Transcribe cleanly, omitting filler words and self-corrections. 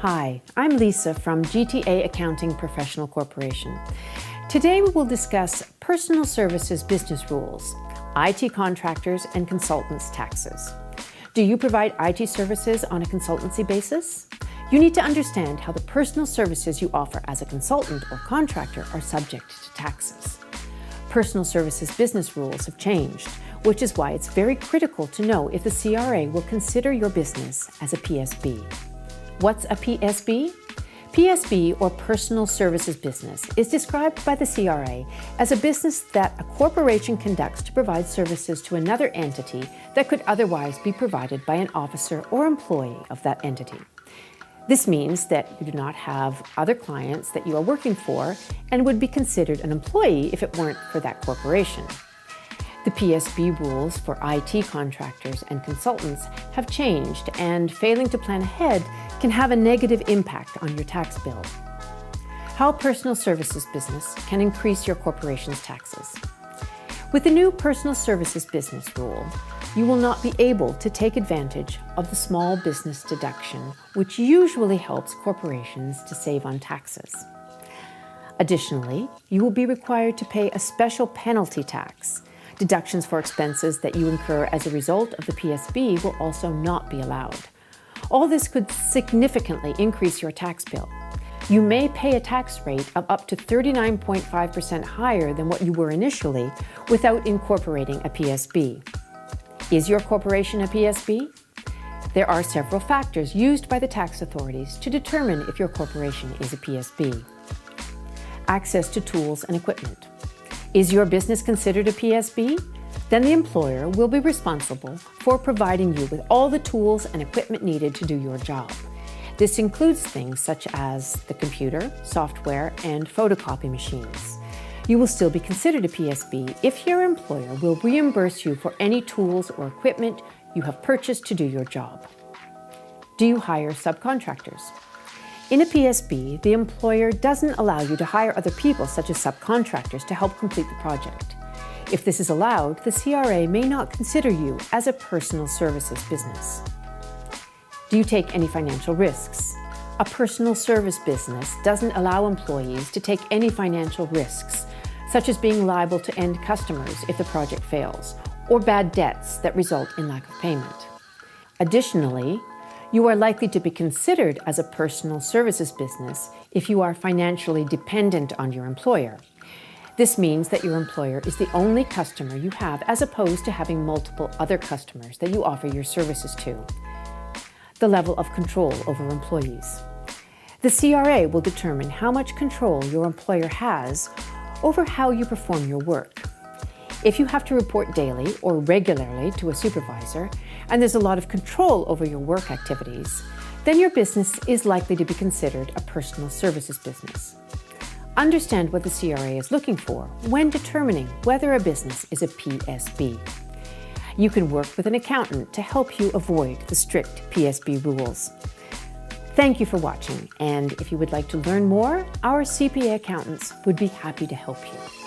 Hi, I'm Lisa from GTA Accounting Professional Corporation. Today we will discuss personal services business rules, IT contractors and consultants taxes. Do you provide IT services on a consultancy basis? You need to understand how the personal services you offer as a consultant or contractor are subject to taxes. Personal services business rules have changed, which is why it's very critical to know if the CRA will consider your business as a PSB. What's a PSB? PSB, or Personal Services Business, is described by the CRA as a business that a corporation conducts to provide services to another entity that could otherwise be provided by an officer or employee of that entity. This means that you do not have other clients that you are working for and would be considered an employee if it weren't for that corporation. The PSB rules for IT contractors and consultants have changed, and failing to plan ahead can have a negative impact on your tax bill. How personal services business can increase your corporation's taxes. With the new personal services business rule, you will not be able to take advantage of the small business deduction, which usually helps corporations to save on taxes. Additionally, you will be required to pay a special penalty tax. Deductions for expenses that you incur as a result of the PSB will also not be allowed. All this could significantly increase your tax bill. You may pay a tax rate of up to 39.5% higher than what you were initially without incorporating a PSB. Is your corporation a PSB? There are several factors used by the tax authorities to determine if your corporation is a PSB. Access to tools and equipment. Is your business considered a PSB? Then the employer will be responsible for providing you with all the tools and equipment needed to do your job. This includes things such as the computer, software, and photocopy machines. You will still be considered a PSB if your employer will reimburse you for any tools or equipment you have purchased to do your job. Do you hire subcontractors? In a PSB, the employer doesn't allow you to hire other people, such as subcontractors, to help complete the project. If this is allowed, the CRA may not consider you as a personal services business. Do you take any financial risks? A personal service business doesn't allow employees to take any financial risks, such as being liable to end customers if the project fails, or bad debts that result in lack of payment. Additionally, you are likely to be considered as a personal services business if you are financially dependent on your employer. This means that your employer is the only customer you have, as opposed to having multiple other customers that you offer your services to. The level of control over employees. The CRA will determine how much control your employer has over how you perform your work. If you have to report daily or regularly to a supervisor, and there's a lot of control over your work activities, then your business is likely to be considered a personal services business. Understand what the CRA is looking for when determining whether a business is a PSB. You can work with an accountant to help you avoid the strict PSB rules. Thank you for watching, and if you would like to learn more, our CPA accountants would be happy to help you.